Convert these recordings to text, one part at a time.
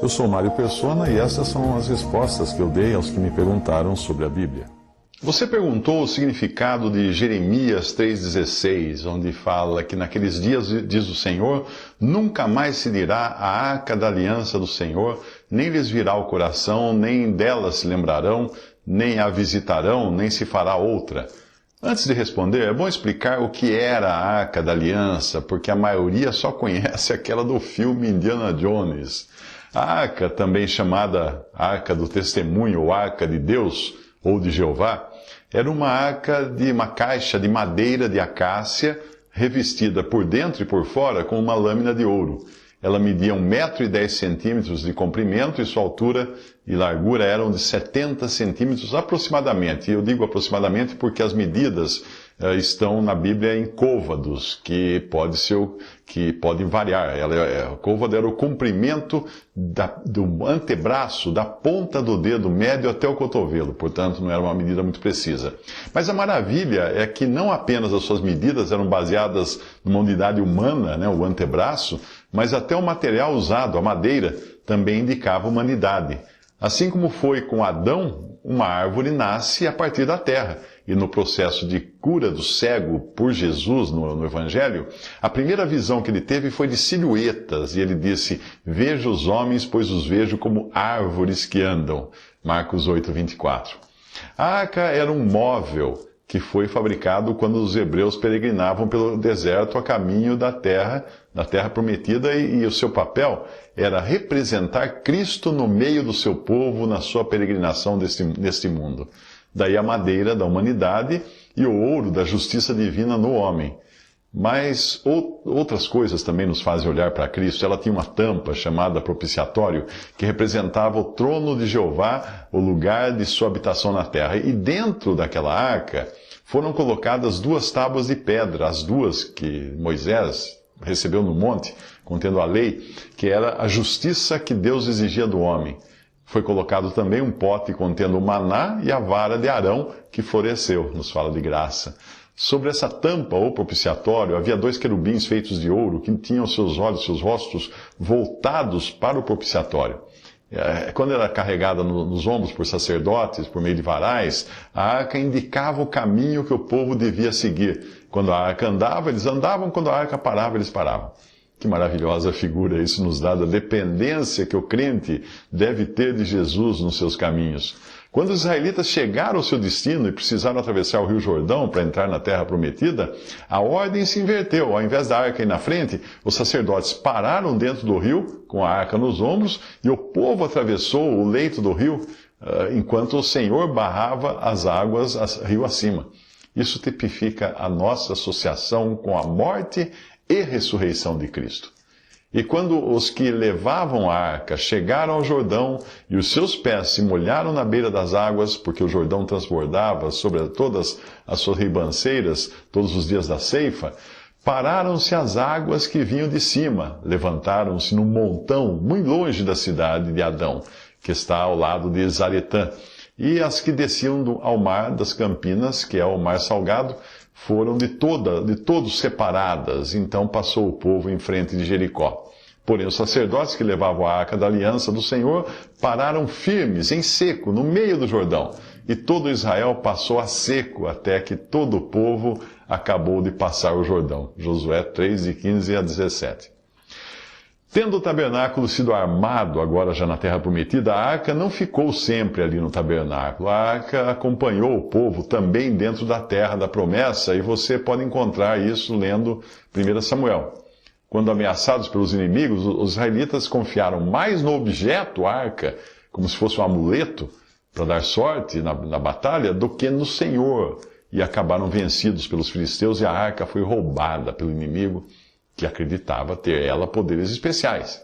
Eu sou Mário Persona e essas são as respostas que eu dei aos que me perguntaram sobre a Bíblia. Você perguntou o significado de Jeremias 3,16, onde fala que naqueles dias, diz o Senhor, nunca mais se dirá a arca da aliança do Senhor, nem lhes virá o coração, nem dela se lembrarão, nem a visitarão, nem se fará outra. Antes de responder, é bom explicar o que era a Arca da Aliança, porque a maioria só conhece aquela do filme Indiana Jones. A Arca, também chamada Arca do Testemunho ou Arca de Deus ou de Jeová, era uma caixa de madeira de acácia, revestida por dentro e por fora com uma lâmina de ouro. Ela media 1,10 m de comprimento e sua altura e largura eram de 70 centímetros aproximadamente. E eu digo aproximadamente porque as medidas estão na Bíblia em côvados, que podem variar. O côvado era o comprimento do antebraço, da ponta do dedo médio até o cotovelo, portanto não era uma medida muito precisa. Mas a maravilha é que não apenas as suas medidas eram baseadas numa unidade humana, né, o antebraço, mas até o material usado, a madeira, também indicava humanidade. Assim como foi com Adão, uma árvore nasce a partir da terra. E no processo de cura do cego por Jesus no Evangelho, a primeira visão que ele teve foi de silhuetas. E ele disse, vejo os homens, pois os vejo como árvores que andam. Marcos 8:24. A arca era um móvel que foi fabricado quando os hebreus peregrinavam pelo deserto a caminho da terra prometida, e o seu papel era representar Cristo no meio do seu povo na sua peregrinação neste mundo. Daí a madeira da humanidade e o ouro da justiça divina no homem. Mas outras coisas também nos fazem olhar para Cristo. Ela tinha uma tampa chamada propiciatório, que representava o trono de Jeová, o lugar de sua habitação na terra. E dentro daquela arca foram colocadas 2 tábuas de pedra, as 2 que Moisés recebeu no monte, contendo a lei, que era a justiça que Deus exigia do homem. Foi colocado também um pote contendo o maná e a vara de Arão, que floresceu, nos fala de graça. Sobre essa tampa ou propiciatório havia 2 querubins feitos de ouro que tinham seus olhos, seus rostos voltados para o propiciatório. Quando era carregada nos ombros por sacerdotes, por meio de varais, a arca indicava o caminho que o povo devia seguir. Quando a arca andava, eles andavam, quando a arca parava, eles paravam. Que maravilhosa figura isso nos dá da dependência que o crente deve ter de Jesus nos seus caminhos. Quando os israelitas chegaram ao seu destino e precisaram atravessar o Rio Jordão para entrar na Terra Prometida, a ordem se inverteu. Ao invés da arca ir na frente, os sacerdotes pararam dentro do rio, com a arca nos ombros, e o povo atravessou o leito do rio, enquanto o Senhor barrava as águas rio acima. Isso tipifica a nossa associação com a morte e ressurreição de Cristo. E quando os que levavam a arca chegaram ao Jordão e os seus pés se molharam na beira das águas, porque o Jordão transbordava sobre todas as suas ribanceiras todos os dias da ceifa, pararam-se as águas que vinham de cima, levantaram-se num montão muito longe da cidade de Adão, que está ao lado de Zaretã, e as que desciam ao mar das Campinas, que é o mar salgado, foram de todos separadas. Então passou o povo em frente de Jericó. Porém, os sacerdotes que levavam a arca da aliança do Senhor pararam firmes, em seco, no meio do Jordão. E todo Israel passou a seco, até que todo o povo acabou de passar o Jordão. Josué 3, de 15 a 17. Tendo o tabernáculo sido armado, agora já na Terra Prometida, a arca não ficou sempre ali no tabernáculo. A arca acompanhou o povo também dentro da terra da promessa, e você pode encontrar isso lendo 1 Samuel. Quando ameaçados pelos inimigos, os israelitas confiaram mais no objeto arca, como se fosse um amuleto, para dar sorte na batalha, do que no Senhor. E acabaram vencidos pelos filisteus, e a arca foi roubada pelo inimigo, que acreditava ter ela poderes especiais.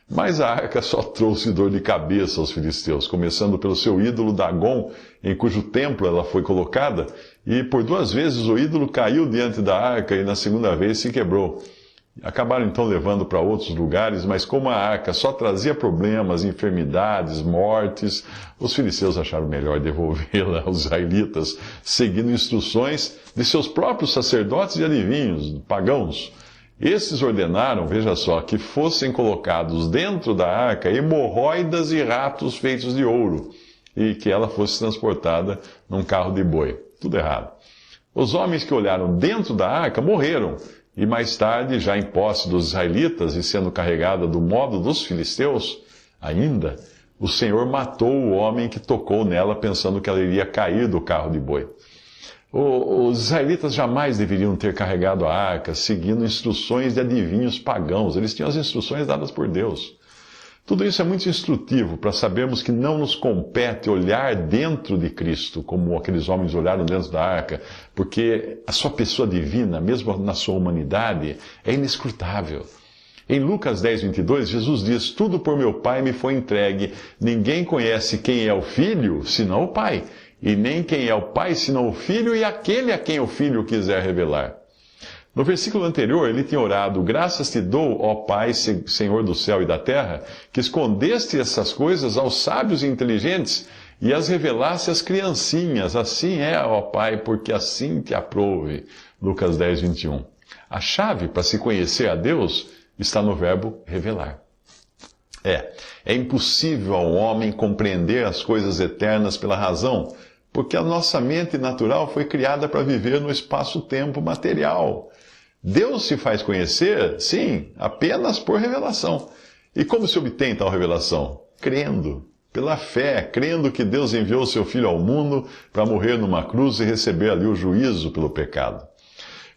Mas a arca só trouxe dor de cabeça aos filisteus, começando pelo seu ídolo Dagon, em cujo templo ela foi colocada, e por 2 vezes o ídolo caiu diante da arca e na segunda vez se quebrou. Acabaram então levando para outros lugares, mas como a arca só trazia problemas, enfermidades, mortes, os filisteus acharam melhor devolvê-la aos israelitas, seguindo instruções de seus próprios sacerdotes e adivinhos, pagãos. Esses ordenaram, veja só, que fossem colocados dentro da arca hemorroidas e ratos feitos de ouro, e que ela fosse transportada num carro de boi. Tudo errado. Os homens que olharam dentro da arca morreram, e mais tarde, já em posse dos israelitas e sendo carregada do modo dos filisteus, ainda, o Senhor matou o homem que tocou nela pensando que ela iria cair do carro de boi. Os israelitas jamais deveriam ter carregado a arca seguindo instruções de adivinhos pagãos. Eles tinham as instruções dadas por Deus. Tudo isso é muito instrutivo para sabermos que não nos compete olhar dentro de Cristo, como aqueles homens olharam dentro da arca, porque a sua pessoa divina, mesmo na sua humanidade, é inescrutável. Em Lucas 10, 22, Jesus diz: "Tudo por meu Pai me foi entregue. Ninguém conhece quem é o Filho, senão o Pai. E nem quem é o Pai, senão o Filho, e aquele a quem o Filho quiser revelar." No versículo anterior, ele tinha orado: "Graças te dou, ó Pai, Senhor do céu e da terra, que escondeste essas coisas aos sábios e inteligentes e as revelaste às criancinhas. Assim é, ó Pai, porque assim te aprouve." Lucas 10, 21. A chave para se conhecer a Deus está no verbo revelar. É impossível ao homem compreender as coisas eternas pela razão, porque a nossa mente natural foi criada para viver no espaço-tempo material. Deus se faz conhecer, sim, apenas por revelação. E como se obtém tal revelação? Crendo, pela fé, crendo que Deus enviou seu Filho ao mundo para morrer numa cruz e receber ali o juízo pelo pecado.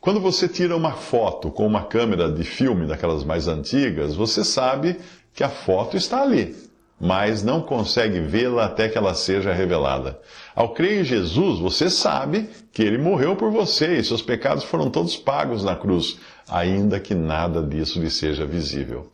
Quando você tira uma foto com uma câmera de filme daquelas mais antigas, você sabe que a foto está ali, mas não consegue vê-la até que ela seja revelada. Ao crer em Jesus, você sabe que Ele morreu por você e seus pecados foram todos pagos na cruz, ainda que nada disso lhe seja visível.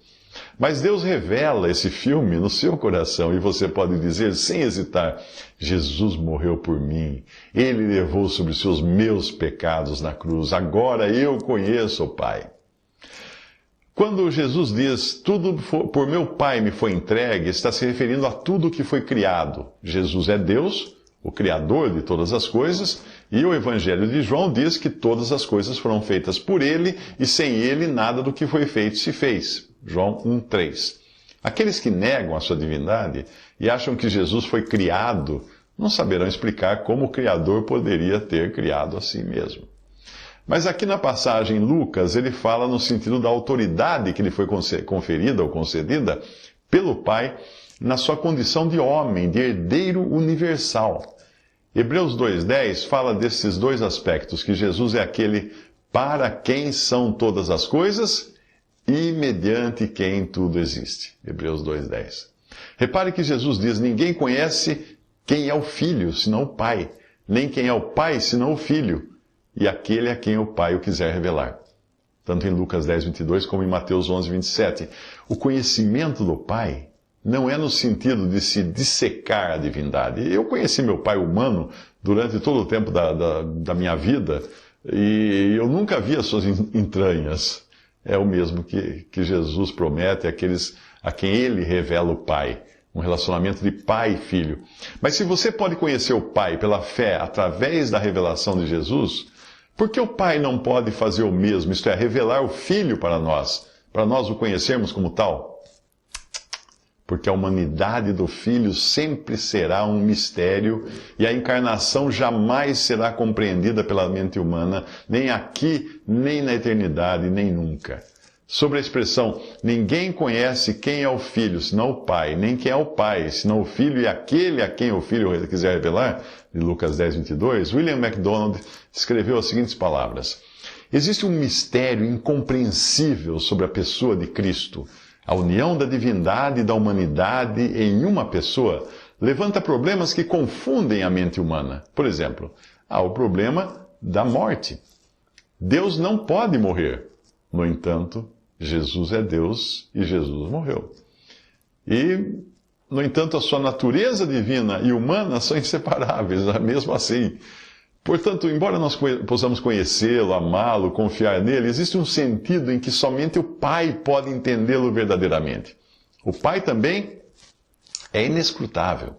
Mas Deus revela esse filme no seu coração e você pode dizer sem hesitar: "Jesus morreu por mim, Ele levou sobre os seus meus pecados na cruz, agora eu conheço o Pai." Quando Jesus diz: "Tudo por meu Pai me foi entregue", está se referindo a tudo que foi criado. Jesus é Deus, o Criador de todas as coisas, e o Evangelho de João diz que todas as coisas foram feitas por Ele, e sem Ele nada do que foi feito se fez. João 1,3. Aqueles que negam a sua divindade e acham que Jesus foi criado, não saberão explicar como o Criador poderia ter criado a si mesmo. Mas aqui na passagem, Lucas, ele fala no sentido da autoridade que lhe foi conferida ou concedida pelo Pai na sua condição de homem, de herdeiro universal. Hebreus 2,10 fala desses dois aspectos, que Jesus é aquele para quem são todas as coisas e mediante quem tudo existe. Hebreus 2,10. Repare que Jesus diz: "Ninguém conhece quem é o Filho, senão o Pai, nem quem é o Pai, senão o Filho, e aquele a quem o Pai o quiser revelar." Tanto em Lucas 10, 22, como em Mateus 11, 27. O conhecimento do Pai não é no sentido de se dissecar a divindade. Eu conheci meu Pai humano durante todo o tempo da minha vida e eu nunca vi as suas entranhas. É o mesmo que Jesus promete àqueles a quem Ele revela o Pai. Um relacionamento de pai e filho. Mas se você pode conhecer o Pai pela fé através da revelação de Jesus, por que o Pai não pode fazer o mesmo, isto é, revelar o Filho para nós o conhecermos como tal? Porque a humanidade do Filho sempre será um mistério e a encarnação jamais será compreendida pela mente humana, nem aqui, nem na eternidade, nem nunca. Sobre a expressão, "ninguém conhece quem é o Filho, senão o Pai, nem quem é o Pai, senão o Filho, e aquele a quem o Filho quiser revelar", de Lucas 10, 22, William MacDonald escreveu as seguintes palavras: "Existe um mistério incompreensível sobre a pessoa de Cristo. A união da divindade e da humanidade em uma pessoa levanta problemas que confundem a mente humana. Por exemplo, há o problema da morte. Deus não pode morrer. No entanto, Jesus é Deus e Jesus morreu. E, no entanto, a sua natureza divina e humana são inseparáveis, mesmo assim. Portanto, embora nós possamos conhecê-lo, amá-lo, confiar nele, existe um sentido em que somente o Pai pode entendê-lo verdadeiramente. O Pai também é inescrutável.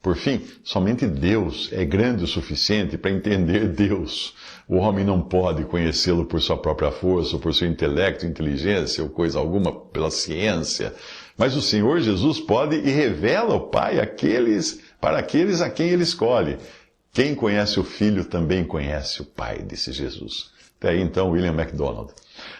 Por fim, somente Deus é grande o suficiente para entender Deus. O homem não pode conhecê-lo por sua própria força, ou por seu intelecto, inteligência, ou coisa alguma, pela ciência. Mas o Senhor Jesus pode e revela o Pai para aqueles a quem Ele escolhe. Quem conhece o Filho também conhece o Pai, disse Jesus. Até aí, então, William MacDonald.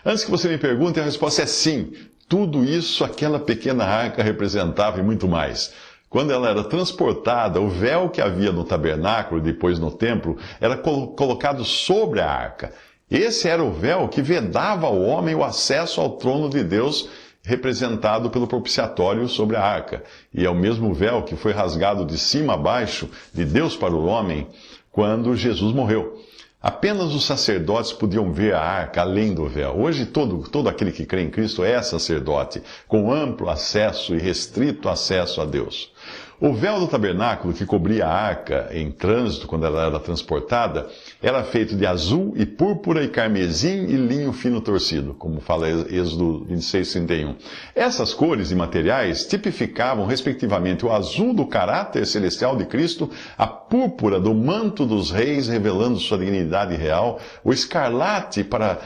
Antes que você me pergunte, a resposta é sim. Tudo isso aquela pequena arca representava e muito mais. Quando ela era transportada, o véu que havia no tabernáculo e depois no templo era colocado sobre a arca. Esse era o véu que vedava ao homem o acesso ao trono de Deus, representado pelo propiciatório sobre a arca. E é o mesmo véu que foi rasgado de cima a baixo, de Deus para o homem, quando Jesus morreu. Apenas os sacerdotes podiam ver a arca além do véu. Hoje, todo aquele que crê em Cristo é sacerdote, com amplo acesso e restrito acesso a Deus. O véu do tabernáculo que cobria a arca em trânsito, quando ela era transportada, era feito de azul e púrpura e carmesim e linho fino torcido, como fala Êxodo 26:31. Essas cores e materiais tipificavam, respectivamente, o azul do caráter celestial de Cristo, a púrpura do manto dos reis, revelando sua dignidade real, o escarlate para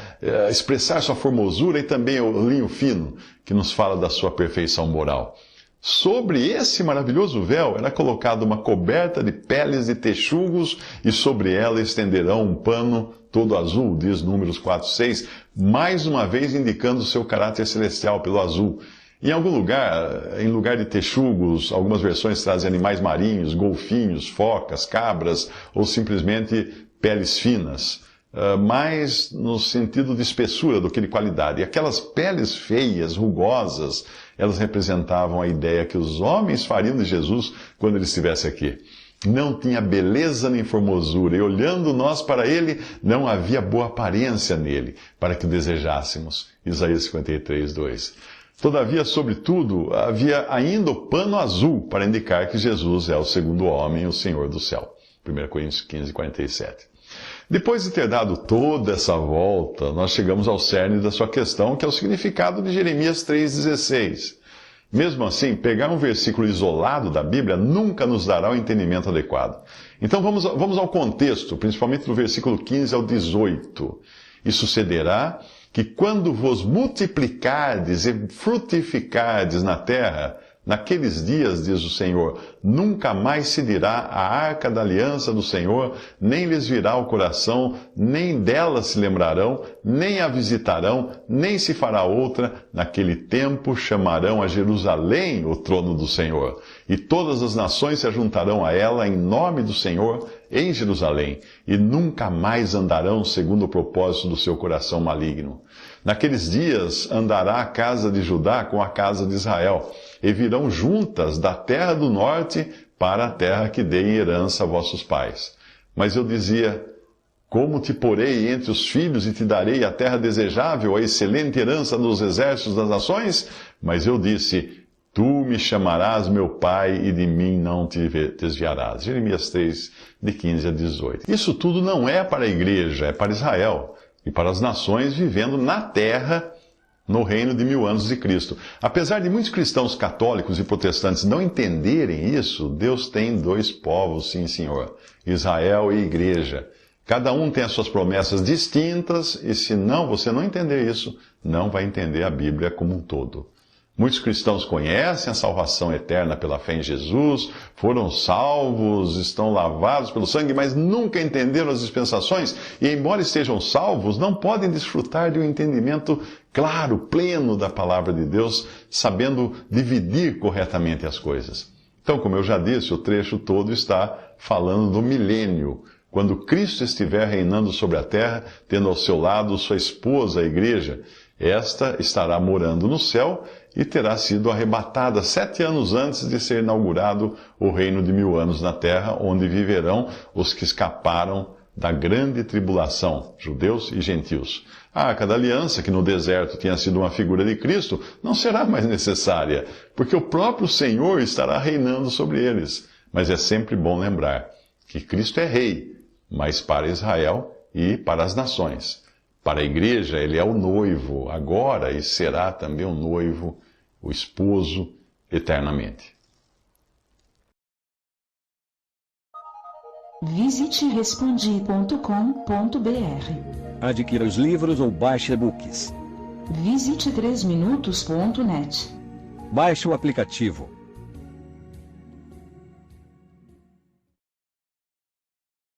expressar sua formosura e também o linho fino, que nos fala da sua perfeição moral. Sobre esse maravilhoso véu era colocada uma coberta de peles de texugos e sobre ela estenderão um pano todo azul, diz Números 4:6, mais uma vez indicando o seu caráter celestial pelo azul. Em algum lugar, em lugar de texugos, algumas versões trazem animais marinhos, golfinhos, focas, cabras ou simplesmente peles finas. Mais no sentido de espessura do que de qualidade. E aquelas peles feias, rugosas, elas representavam a ideia que os homens fariam de Jesus quando ele estivesse aqui. Não tinha beleza nem formosura, e olhando nós para ele, não havia boa aparência nele, para que o desejássemos. Isaías 53:2. Todavia, sobretudo, havia ainda o pano azul para indicar que Jesus é o segundo homem, o Senhor do céu. 1 Coríntios 15:47. Depois de ter dado toda essa volta, nós chegamos ao cerne da sua questão, que é o significado de Jeremias 3,16. Mesmo assim, pegar um versículo isolado da Bíblia nunca nos dará o entendimento adequado. Então vamos ao contexto, principalmente do versículo 15 ao 18. E sucederá que quando vos multiplicardes e frutificardes na terra, naqueles dias, diz o Senhor, nunca mais se dirá a arca da aliança do Senhor, nem lhes virá o coração, nem dela se lembrarão, nem a visitarão, nem se fará outra. Naquele tempo chamarão a Jerusalém o trono do Senhor, e todas as nações se ajuntarão a ela em nome do Senhor em Jerusalém, e nunca mais andarão segundo o propósito do seu coração maligno. Naqueles dias andará a casa de Judá com a casa de Israel, e virão juntas da terra do norte para a terra que dei em herança a vossos pais. Mas eu dizia, como te porei entre os filhos e te darei a terra desejável, a excelente herança dos exércitos das nações? Mas eu disse, tu me chamarás meu pai e de mim não te desviarás. Jeremias 3, de 15 a 18. Isso tudo não é para a igreja, é para Israel e para as nações vivendo na terra no reino de 1000 anos de Cristo. Apesar de muitos cristãos católicos e protestantes não entenderem isso, Deus tem dois povos, sim, senhor, Israel e igreja. Cada um tem as suas promessas distintas e se você não entender isso, não vai entender a Bíblia como um todo. Muitos cristãos conhecem a salvação eterna pela fé em Jesus, foram salvos, estão lavados pelo sangue, mas nunca entenderam as dispensações e, embora estejam salvos, não podem desfrutar de um entendimento claro, pleno da palavra de Deus, sabendo dividir corretamente as coisas. Então, como eu já disse, o trecho todo está falando do milênio, quando Cristo estiver reinando sobre a terra, tendo ao seu lado sua esposa, a igreja. Esta estará morando no céu e terá sido arrebatada 7 anos antes de ser inaugurado o reino de 1000 anos na terra, onde viverão os que escaparam da grande tribulação, judeus e gentios. A Arca da Aliança, que no deserto tinha sido uma figura de Cristo, não será mais necessária, porque o próprio Senhor estará reinando sobre eles. Mas é sempre bom lembrar que Cristo é rei, mas para Israel e para as nações. Para a igreja, ele é o noivo, agora, e será também o noivo, o esposo, eternamente. Visite respondi.com.br. Adquira os livros ou baixe e-books. Visite 3minutos.net. Baixe o aplicativo.